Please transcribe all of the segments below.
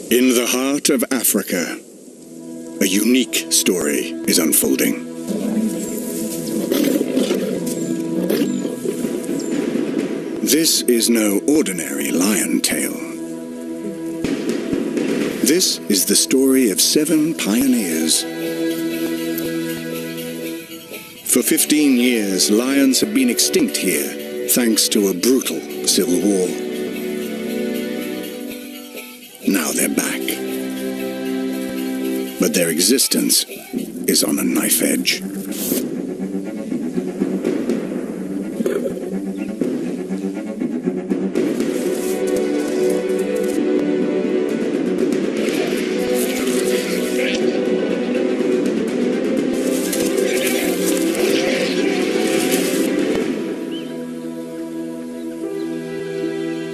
In the heart of Africa, a unique story is unfolding. This is no ordinary lion tale. This is the story of 7 pioneers. For 15 years, lions have been extinct here, thanks to a brutal civil war. Now they're back. But their existence is on a knife edge.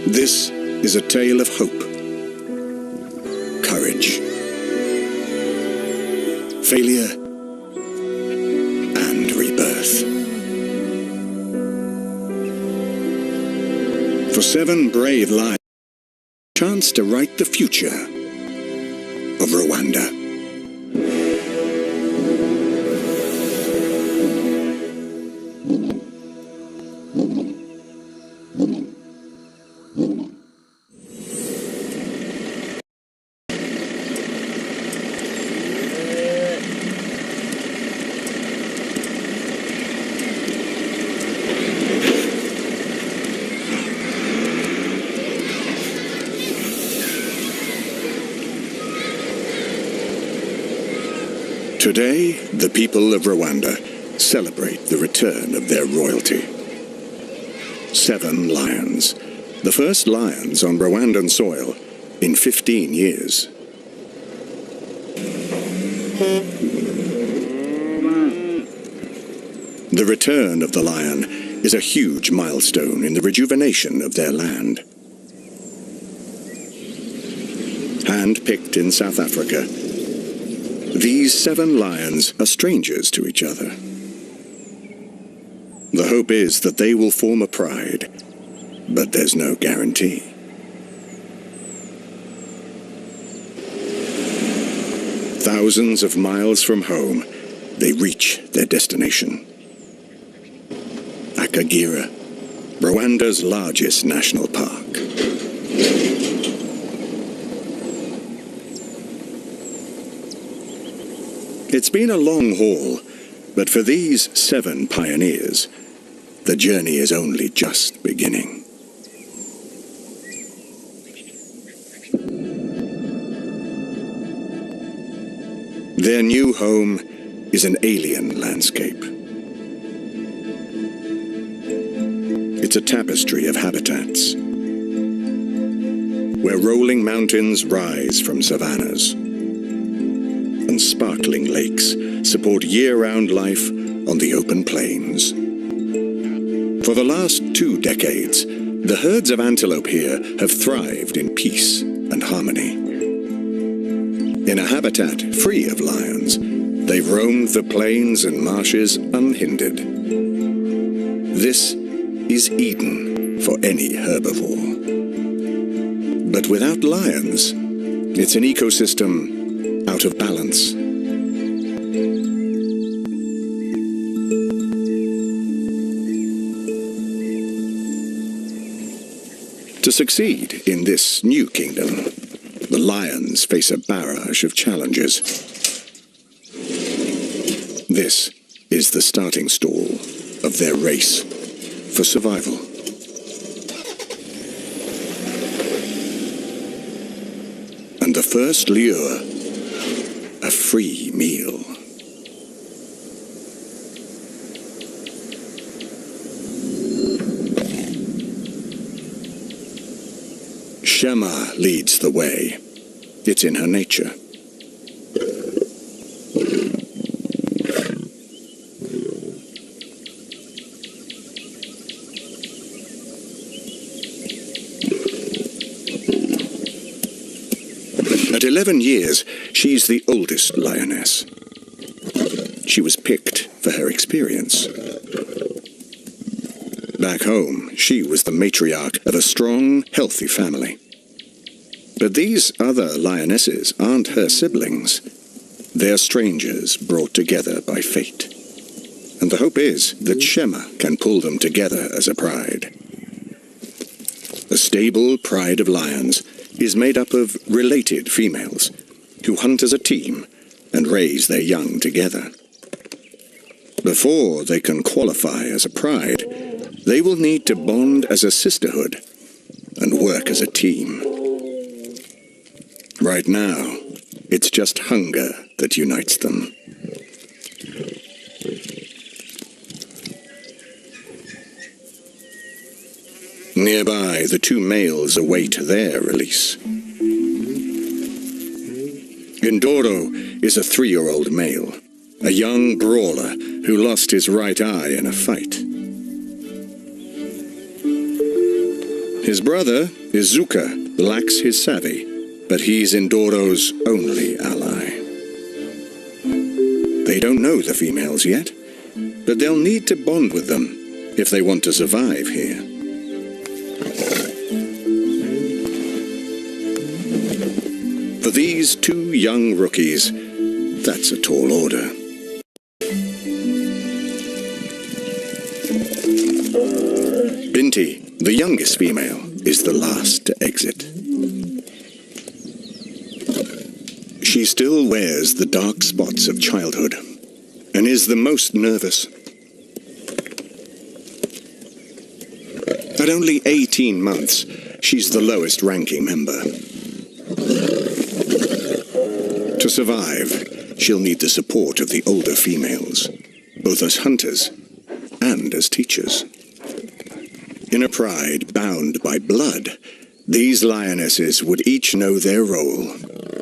This is a tale of hope, courage, failure, and rebirth. For 7 brave lions, a chance to write the future of Rwanda. Today, the people of Rwanda celebrate the return of their royalty. 7 lions, the first lions on Rwandan soil in 15 years. The return of the lion is a huge milestone in the rejuvenation of their land. Hand-picked in South Africa, these 7 lions are strangers to each other. The hope is that they will form a pride, but there's no guarantee. Thousands of miles from home, they reach their destination. Akagera, Rwanda's largest national park. It's been a long haul, but for these 7 pioneers, the journey is only just beginning. Their new home is an alien landscape. It's a tapestry of habitats, where rolling mountains rise from savannas, and sparkling lakes support year-round life on the open plains. For the last 2 decades, the herds of antelope here have thrived in peace and harmony. In a habitat free of lions, they've roamed the plains and marshes unhindered. This is Eden for any herbivore. But without lions, it's an ecosystem out of balance. To succeed in this new kingdom, the lions face a barrage of challenges. This is the starting stall of their race for survival. And the first lure, a free meal. Shema leads the way. It's in her nature. At 11 years, she's the oldest lioness. She was picked for her experience. Back home, she was the matriarch of a strong, healthy family. But these other lionesses aren't her siblings. They're strangers brought together by fate. And the hope is that Shema can pull them together as a pride. A stable pride of lions is made up of related females who hunt as a team and raise their young together. Before they can qualify as a pride, they will need to bond as a sisterhood and work as a team. Right now, it's just hunger that unites them. Nearby, the two males await their release. Indoro is a 3-year-old male, a young brawler who lost his right eye in a fight. His brother, Izuka, lacks his savvy, but he's Indoro's only ally. They don't know the females yet, but they'll need to bond with them if they want to survive here. For these two young rookies, that's a tall order. Binti, the youngest female, is the last to exit. She still wears the dark spots of childhood and is the most nervous. At only 18 months, she's the lowest ranking member. To survive, she'll need the support of the older females, both as hunters and as teachers. In a pride bound by blood, these lionesses would each know their role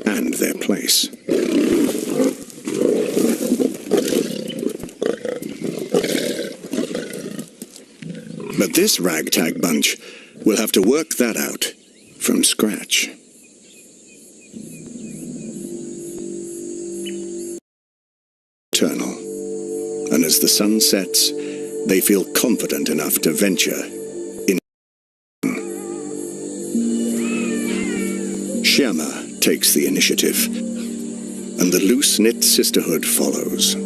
and their place. But this ragtag bunch will have to work that out from scratch. Eternal, and as the sun sets, they feel confident enough to venture in. Shema takes the initiative, and the loose-knit sisterhood follows.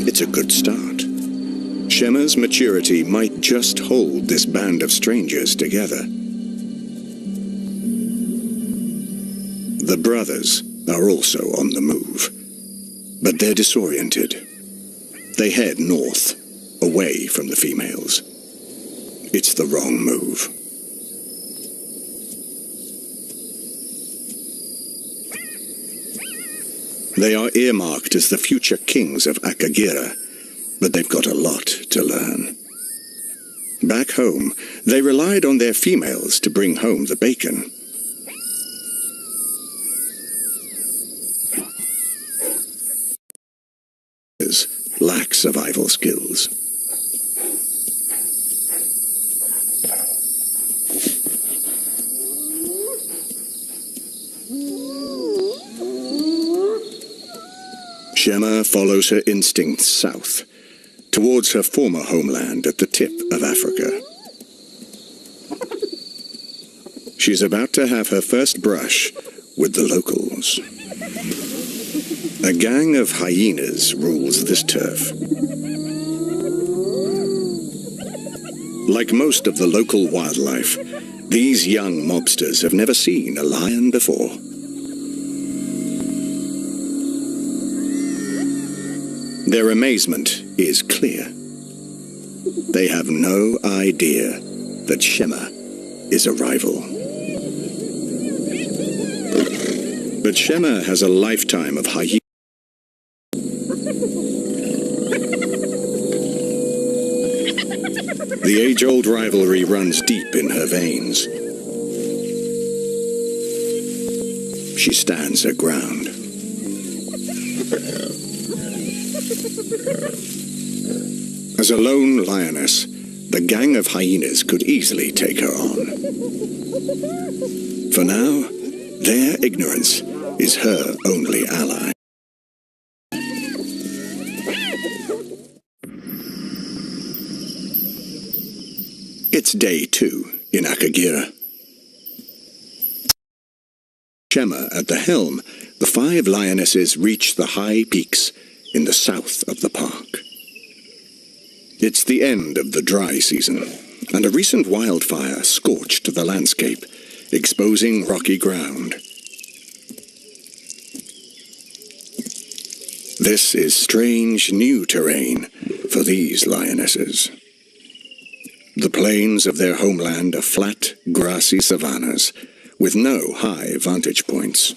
It's a good start. Shema's maturity might just hold this band of strangers together. The brothers are also on the move, but they're disoriented. They head north, away from the females. It's the wrong move. They are earmarked as the future kings of Akagira, but they've got a lot to learn. Back home, they relied on their females to bring home the bacon. Lack survival skills. Shema follows her instincts south, towards her former homeland at the tip of Africa. She's about to have her first brush with the locals. A gang of hyenas rules this turf. Like most of the local wildlife, these young mobsters have never seen a lion before. Their amazement is clear. They have no idea that Shema is a rival. But Shema has a lifetime of hyena. The age-old rivalry runs deep in her veins. She stands her ground. As a lone lioness, the gang of hyenas could easily take her on. For now, their ignorance is her only ally. It's day 2 in Akagera. Shema at the helm, the 5 lionesses reach the high peaks in the south of the park. It's the end of the dry season, and a recent wildfire scorched the landscape, exposing rocky ground. This is strange new terrain for these lionesses. The plains of their homeland are flat, grassy savannas, with no high vantage points.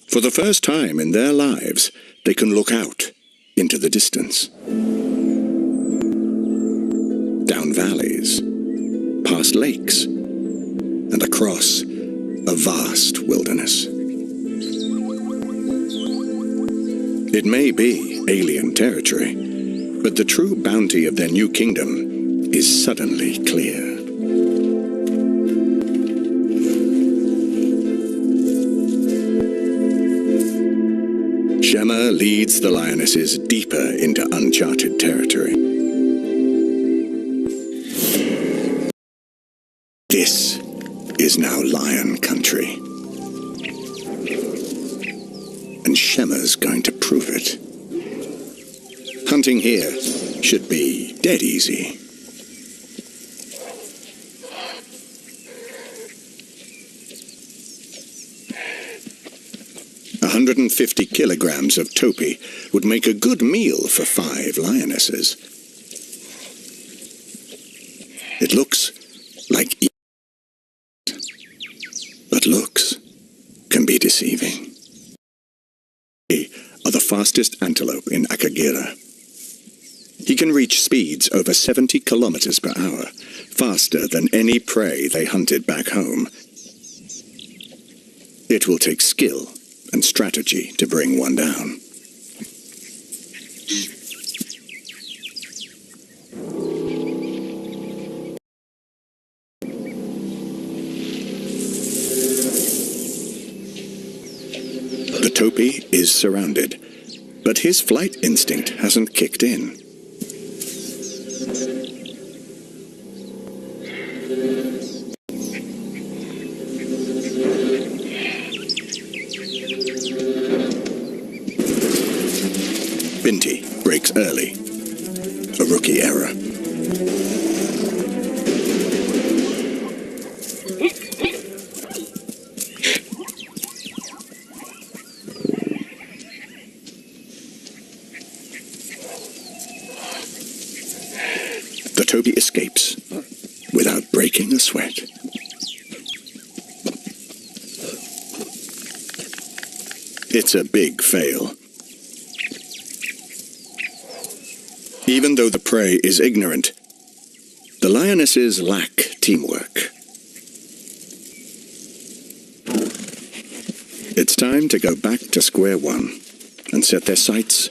For the first time in their lives, they can look out into the distance. Down valleys, past lakes, and across a vast wilderness. It may be alien territory, but the true bounty of their new kingdom is suddenly clear. Shema leads the lionesses deeper into uncharted territory. This is now lion country. And Shema's going to prove it. Hunting here should be dead easy. "150 kilograms of topi would make a good meal for 5 lionesses. It looks like but looks can be deceiving. Are the fastest antelope in Akagera. He can reach speeds over 70 kilometers per hour, faster than any prey they hunted back home. It will take skill and strategy to bring one down. The topi is surrounded, but his flight instinct hasn't kicked in. Binti breaks early. A rookie error. The topi escapes without breaking a sweat. It's a big fail. Even though the prey is ignorant, the lionesses lack teamwork. It's time to go back to square one and set their sights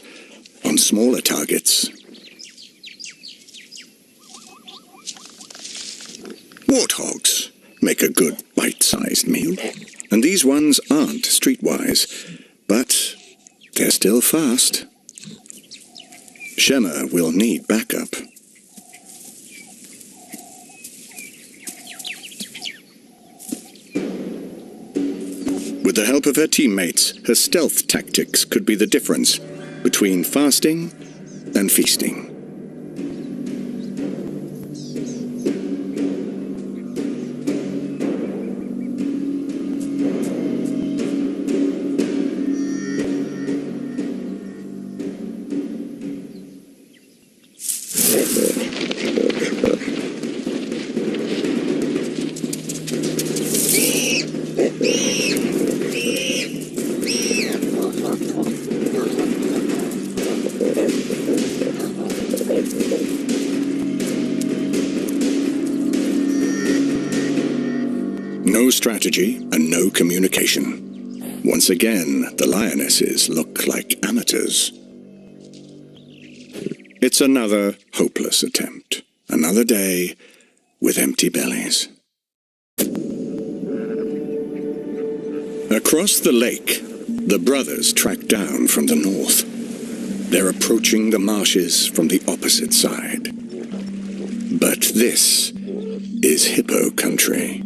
on smaller targets. Warthogs make a good bite-sized meal, and these ones aren't streetwise, but they're still fast. Shema will need backup. With the help of her teammates, her stealth tactics could be the difference between fasting and feasting. No strategy and no communication. Once again, the lionesses look like amateurs. It's another hopeless attempt. Another day with empty bellies. Across the lake, the brothers track down from the north. They're approaching the marshes from the opposite side. But this is hippo country.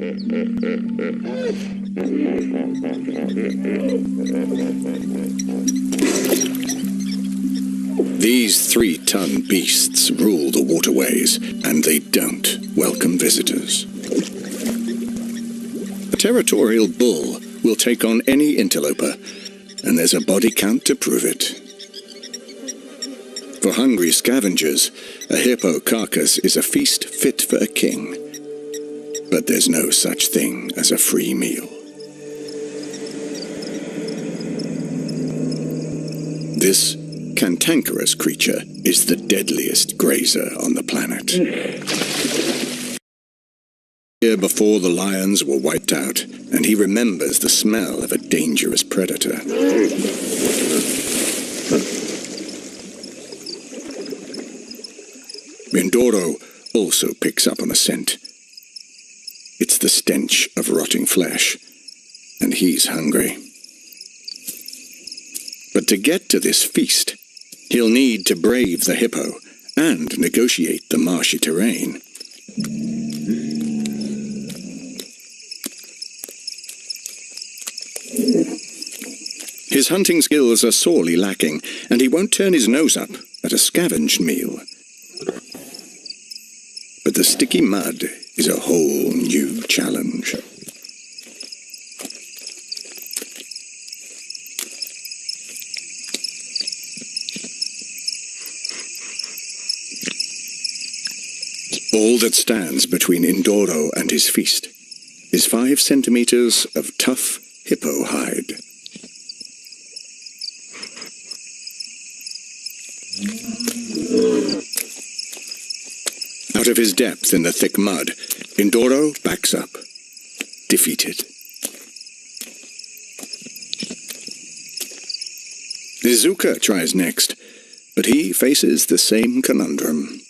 These 3-ton beasts rule the waterways, and they don't welcome visitors. A territorial bull will take on any interloper, and there's a body count to prove it. For hungry scavengers, a hippo carcass is a feast fit for a king. But there's no such thing as a free meal. This cantankerous creature is the deadliest grazer on the planet. Here before the lions were wiped out, and he remembers the smell of a dangerous predator. Mindoro also picks up on a scent. It's the stench of rotting flesh, and he's hungry. But to get to this feast, he'll need to brave the hippo and negotiate the marshy terrain. His hunting skills are sorely lacking, and he won't turn his nose up at a scavenged meal. But the sticky mud is a whole new challenge. All that stands between Indoro and his feast is 5 centimeters of tough hippo hide. Out of his depth in the thick mud, Indoro backs up, defeated. Izuka tries next, but he faces the same conundrum.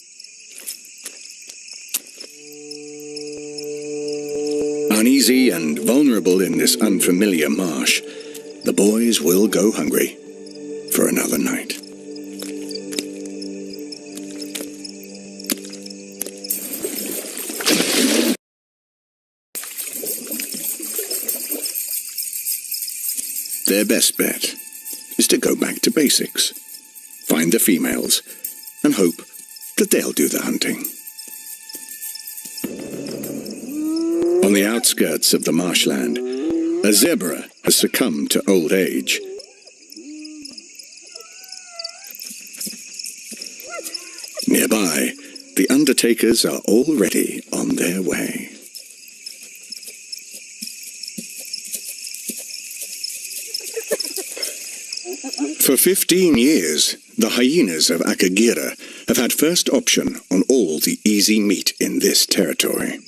Uneasy and vulnerable in this unfamiliar marsh, the boys will go hungry for another night. Their best bet is to go back to basics, find the females, and hope that they'll do the hunting. On the outskirts of the marshland, a zebra has succumbed to old age. Nearby, the undertakers are already on their way. For 15 years, the hyenas of Akagira have had first option on all the easy meat in this territory.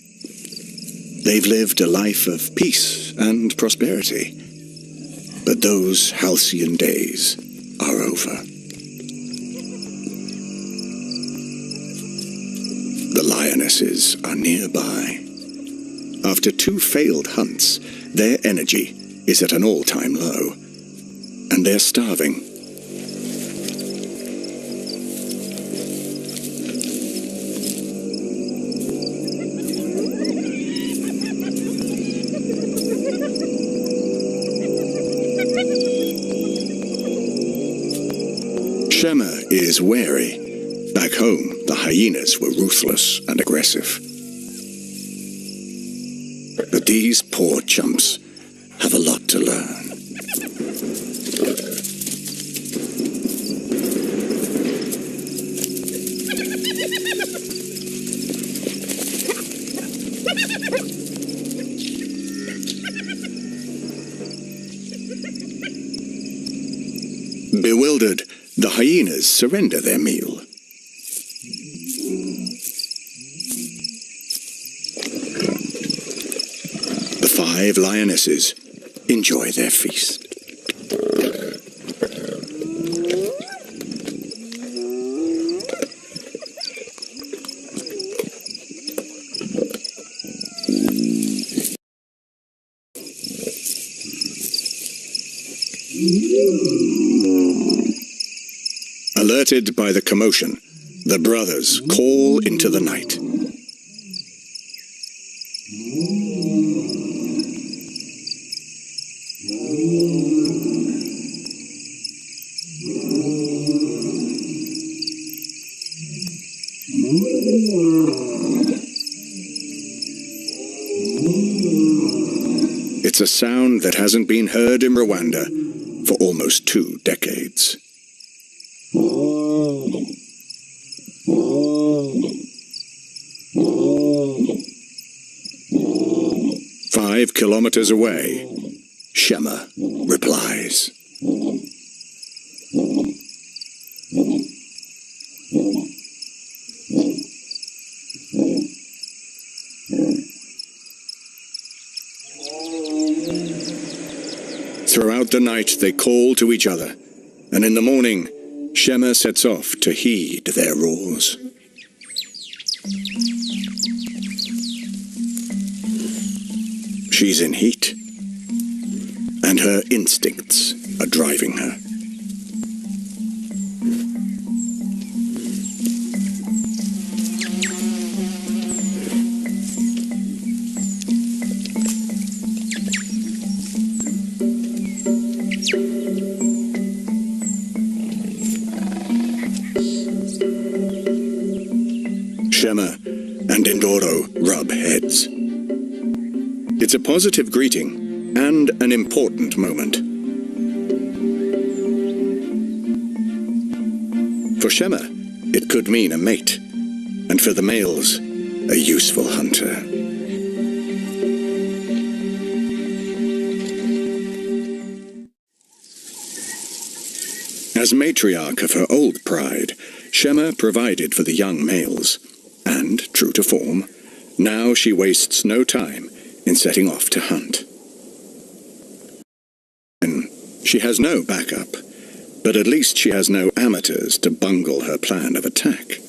They've lived a life of peace and prosperity, but those halcyon days are over. The lionesses are nearby. After 2 failed hunts, their energy is at an all-time low, and they're starving. Shema is wary. Back home, the hyenas were ruthless and aggressive. But these poor chumps have a lot to learn. Bewildered, the hyenas surrender their meal. The 5 lionesses enjoy their feast. A Alerted by the commotion, the brothers call into the night. It's a sound that hasn't been heard in Rwanda for almost 2 decades. "5 kilometers away," Shema replies. Throughout the night they call to each other, and in the morning Shema sets off to heed their roars. She's in heat, and her instincts are driving her. Shema and Indoro rub heads. It's a positive greeting and an important moment. For Shema, it could mean a mate, and for the males, a useful hunter. As matriarch of her old pride, Shema provided for the young males, and, true to form, now she wastes no time in setting off to hunt. And she has no backup, but at least she has no amateurs to bungle her plan of attack.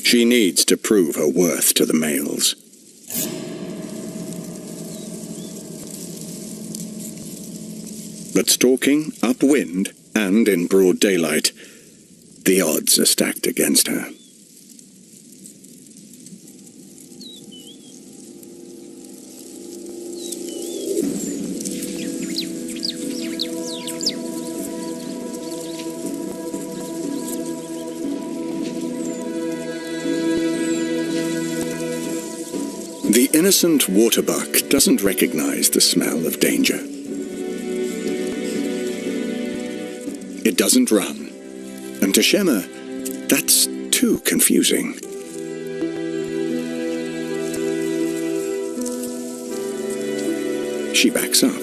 She needs to prove her worth to the males. But stalking upwind and in broad daylight, the odds are stacked against her. The innocent waterbuck doesn't recognize the smell of danger. It doesn't run, and to Shema, that's too confusing. She backs up.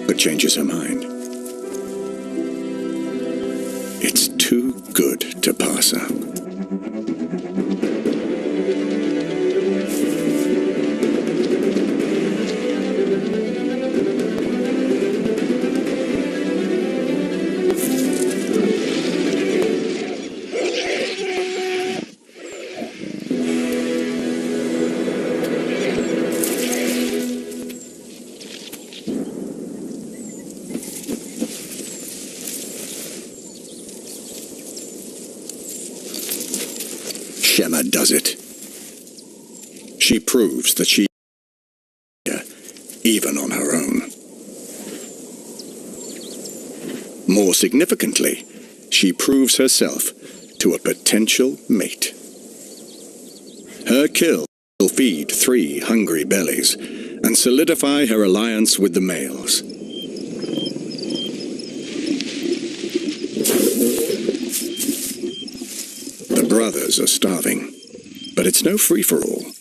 But changes her mind. It's too good to pass up. Shema does it. She proves that she even on her own. More significantly, she proves herself to a potential mate. Her kill will feed 3 hungry bellies and solidify her alliance with the males. The brothers are starving, but it's no free-for-all.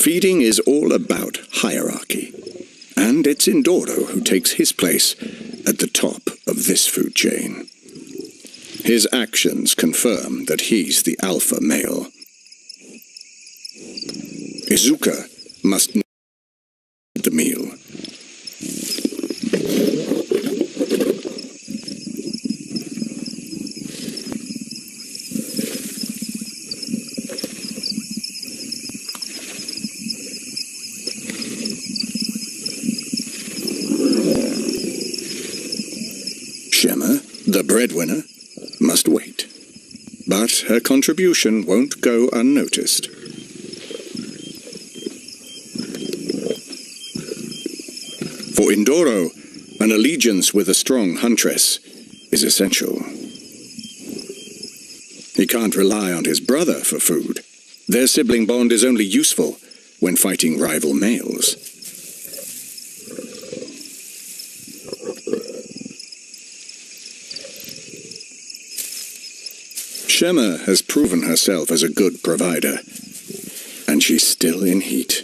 Feeding is all about hierarchy, and it's Indoro who takes his place at the top of this food chain. His actions confirm that he's the alpha male. Izuka must know the meal. The breadwinner must wait, but her contribution won't go unnoticed. For Indoro, an allegiance with a strong huntress is essential. He can't rely on his brother for food. Their sibling bond is only useful when fighting rival males. Shema has proven herself as a good provider, and she's still in heat.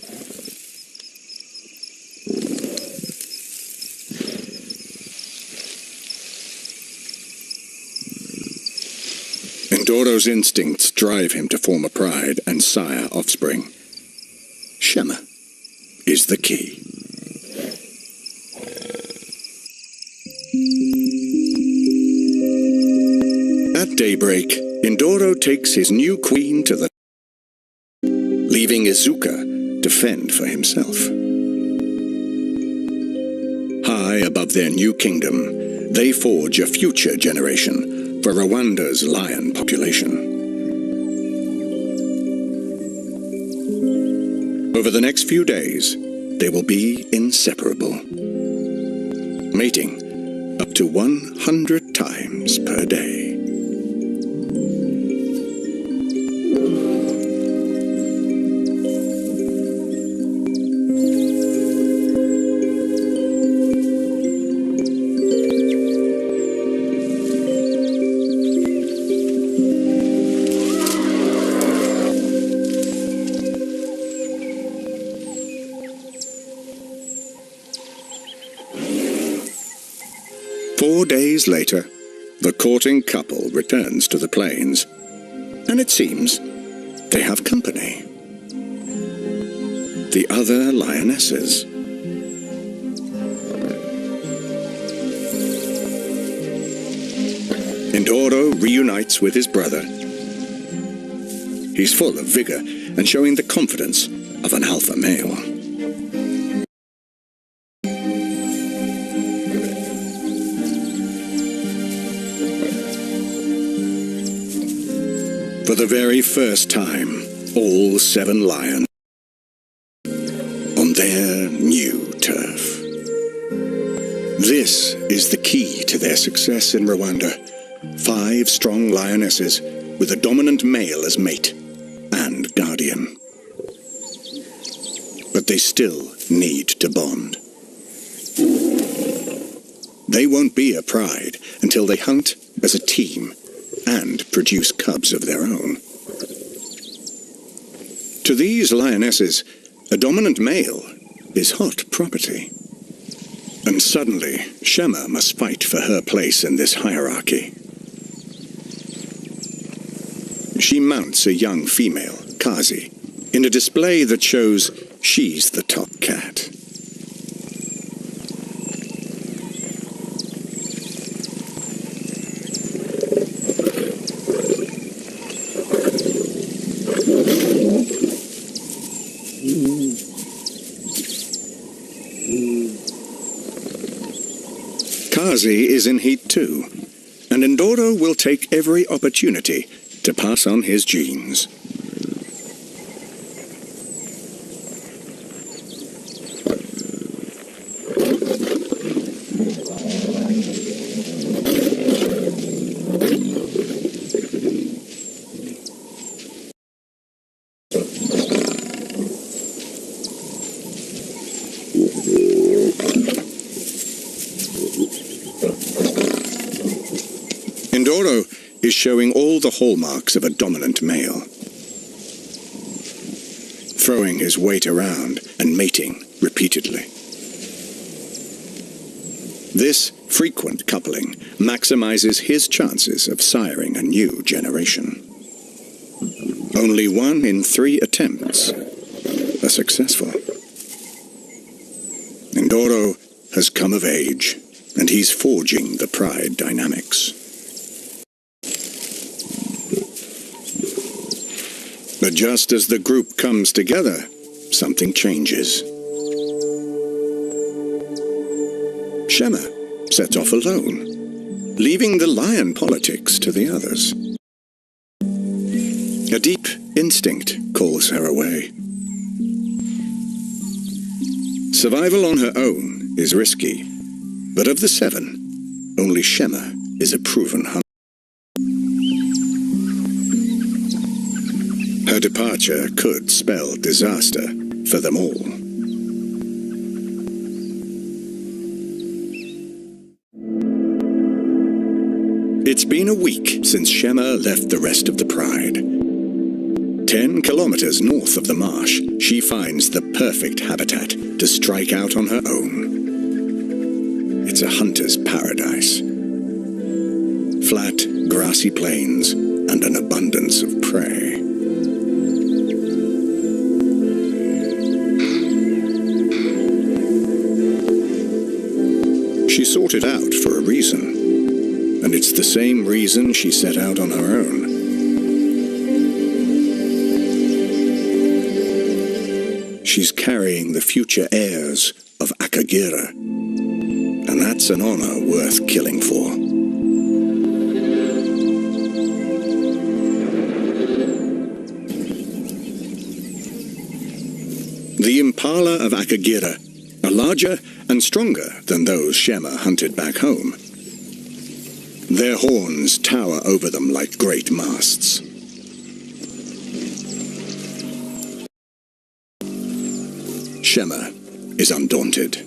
Indoro's instincts drive him to form a pride and sire offspring. Shema is the key. At daybreak, Indoro takes his new queen to the leaving Izuka to fend for himself. High above their new kingdom, they forge a future generation for Rwanda's lion population. Over the next few days, they will be inseparable, mating up to 100 times per day. Four days later, the courting couple returns to the plains, and it seems they have company. The other lionesses. Indoro reunites with his brother. He's full of vigor and showing the confidence of an alpha male. For the very first time, all 7 lions on their new turf. This is the key to their success in Rwanda. 5 strong lionesses with a dominant male as mate and guardian. But they still need to bond. They won't be a pride until they hunt as a team and produce cubs of their own. To these lionesses, a dominant male is hot property. And suddenly, Shema must fight for her place in this hierarchy. She mounts a young female, Kazi, in a display that shows she's the top cat. Kazi is in heat too, and Indoro will take every opportunity to pass on his genes. Indoro is showing all the hallmarks of a dominant male. Throwing his weight around and mating repeatedly. This frequent coupling maximizes his chances of siring a new generation. Only 1 in 3 attempts are successful. Indoro has come of age, and he's forging the pride dynamics. But just as the group comes together, something changes. Shema sets off alone, leaving the lion politics to the others. A deep instinct calls her away. Survival on her own is risky, but of the 7, only Shema is a proven hunter. Her departure could spell disaster for them all. It's been a week since Shema left the rest of the pride. 10 kilometers north of the marsh, she finds the perfect habitat to strike out on her own. It's a hunter's paradise. Flat, grassy plains and an abundance of prey. She sought it out for a reason. And it's the same reason she set out on her own. She's carrying the future heirs of Akagira, and that's an honor worth killing for. The impala of Akagira are larger and stronger than those Shema hunted back home. Their horns tower over them like great masts. Shema is undaunted.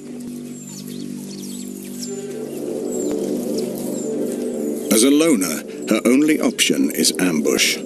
As a loner, her only option is ambush.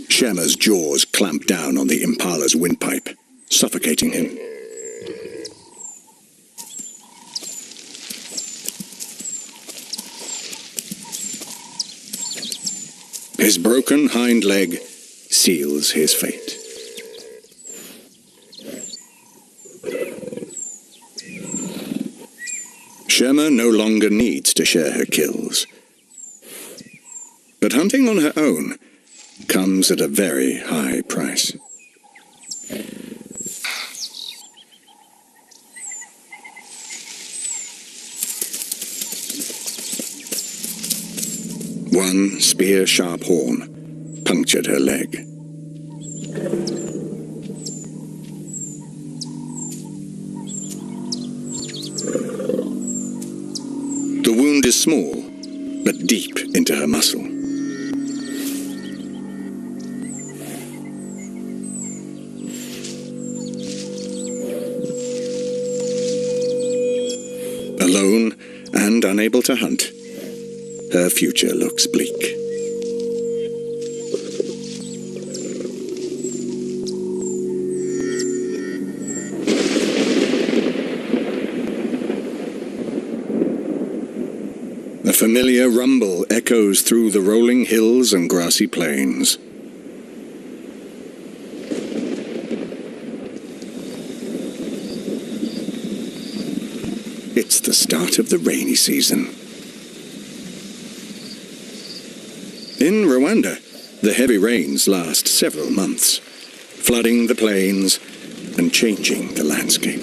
Shema's jaws clamp down on the impala's windpipe, suffocating him. His broken hind leg seals his fate. Shema no longer needs to share her kills. But hunting on her own comes at a very high price. One spear-sharp horn punctured her leg. The wound is small, but deep into her muscle. Alone and unable to hunt, her future looks bleak. A familiar rumble echoes through the rolling hills and grassy plains. It's the start of the rainy season. In Rwanda, the heavy rains last several months, flooding the plains and changing the landscape.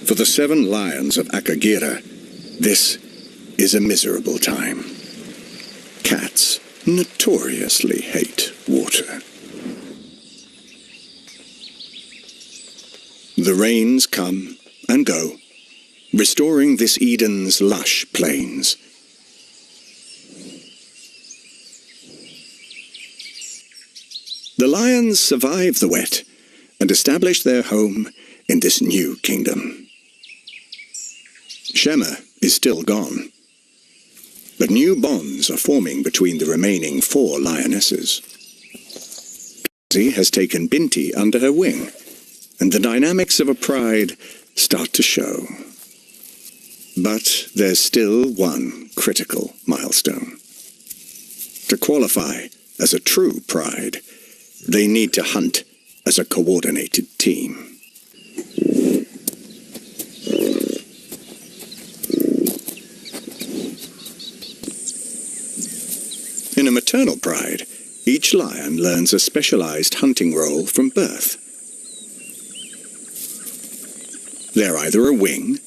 For the 7 lions of Akagira, this is a miserable time. Cats notoriously hate water. The rains come and go, restoring this Eden's lush plains. The lions survive the wet and establish their home in this new kingdom. Shema is still gone, but new bonds are forming between the remaining 4 lionesses. Kazi has taken Binti under her wing, and the dynamics of a pride start to show. But there's still one critical milestone. To qualify as a true pride, they need to hunt as a coordinated team. In a maternal pride, each lion learns a specialized hunting role from birth. They're either a wing,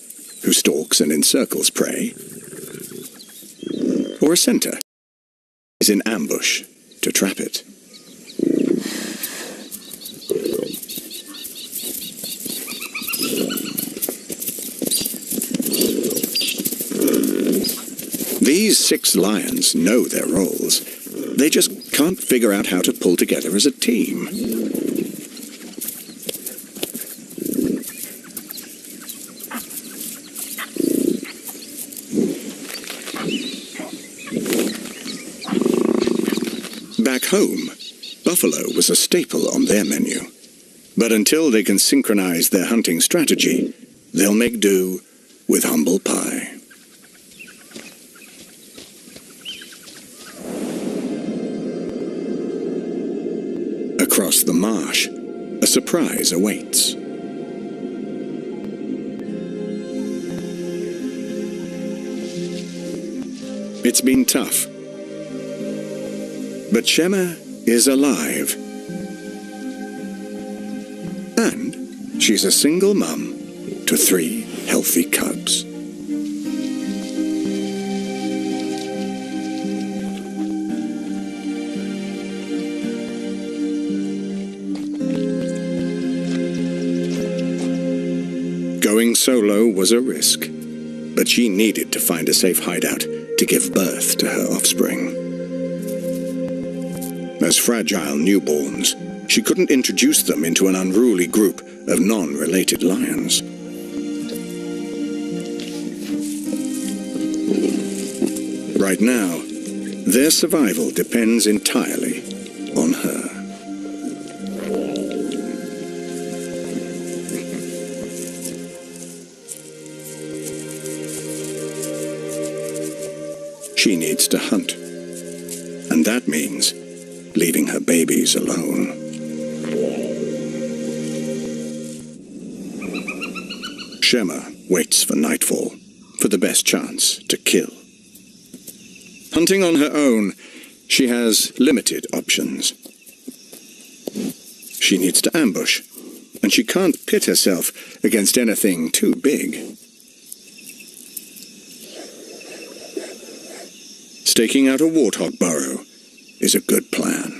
who stalks and encircles prey, or a center, is in ambush to trap it. These 6 lions know their roles. They just can't figure out how to pull together as a team. Back home, buffalo was a staple on their menu. But until they can synchronize their hunting strategy, they'll make do with humble pie. Across the marsh, a surprise awaits. It's been tough, but Shema is alive. And she's a single mum to 3 healthy cubs. Going solo was a risk, but she needed to find a safe hideout to give birth to her offspring. As fragile newborns, she couldn't introduce them into an unruly group of non-related lions. Right now, their survival depends entirely on her. She needs to hunt, and that means leaving her babies alone. Shema waits for nightfall, for the best chance to kill. Hunting on her own, she has limited options. She needs to ambush, and she can't pit herself against anything too big. Staking out a warthog burrow is a good plan.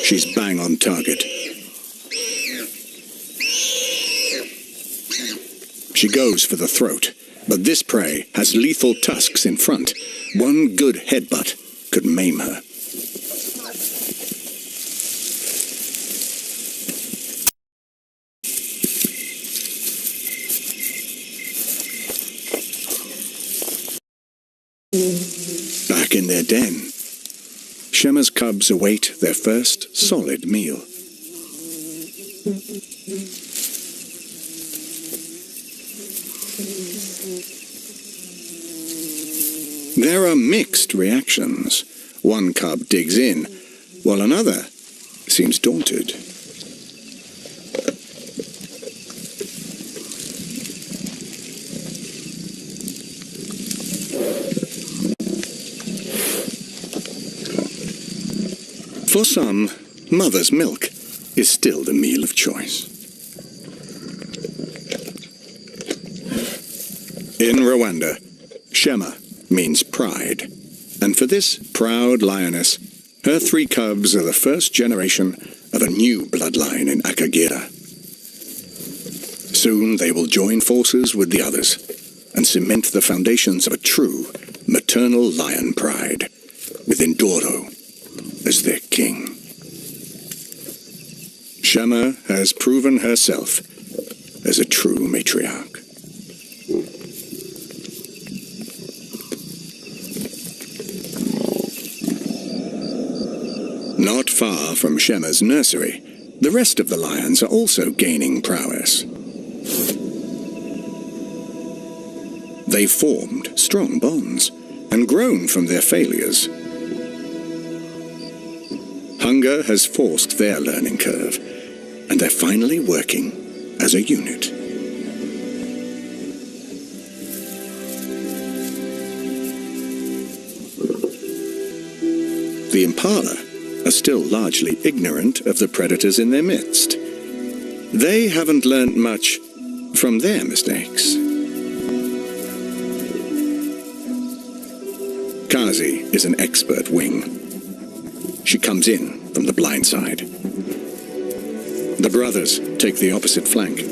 She's bang on target. She goes for the throat, but this prey has lethal tusks in front. One good headbutt could maim her. Back in their den, Shema's cubs await their first solid meal. There are mixed reactions. One cub digs in, while another seems daunted. For some, mother's milk is still the meal of choice. In Rwanda, Shema means pride, and for this proud lioness, her 3 cubs are the first generation of a new bloodline in Akagira. Soon they will join forces with the others and cement the foundations of a true maternal lion pride, with Ndoro as their king. Shema has proven herself as a true matriarch. Not far from Shemma's nursery, the rest of the lions are also gaining prowess. They've formed strong bonds and grown from their failures. Hunger has forced their learning curve, and they're finally working as a unit. The impala are still largely ignorant of the predators in their midst. They haven't learned much from their mistakes. Kazi is an expert wing. She comes in from the blind side. The brothers take the opposite flank.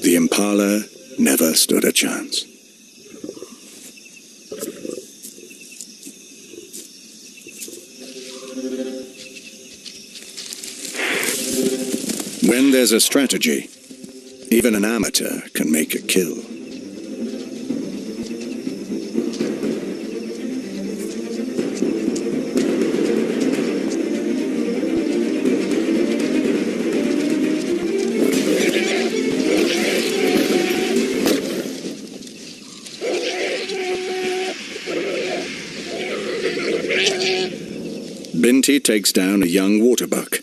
The impala never stood a chance. When there's a strategy, even an amateur can make a kill. Binti takes down a young waterbuck.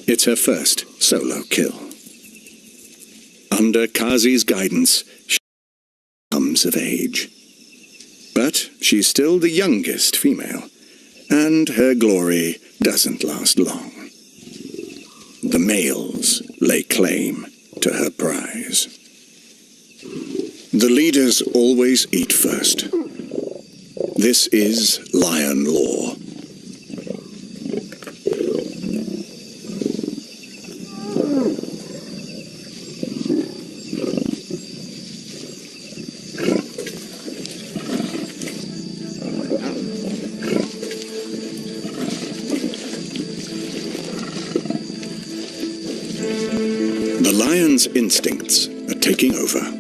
It's her first solo kill. Under Kazi's guidance, she comes of age. But she's still the youngest female, and her glory doesn't last long. The males lay claim to her prize. The leaders always eat first. This is lion law. The lion's instincts are taking over.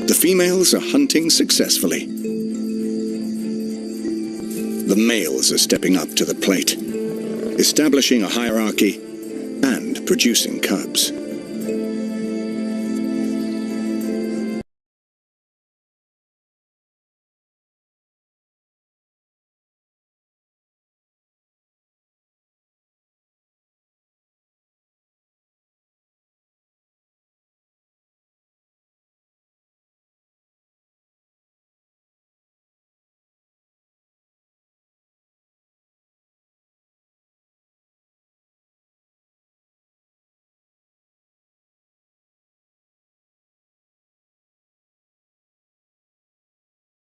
The females are hunting successfully. The males are stepping up to the plate, establishing a hierarchy and producing cubs.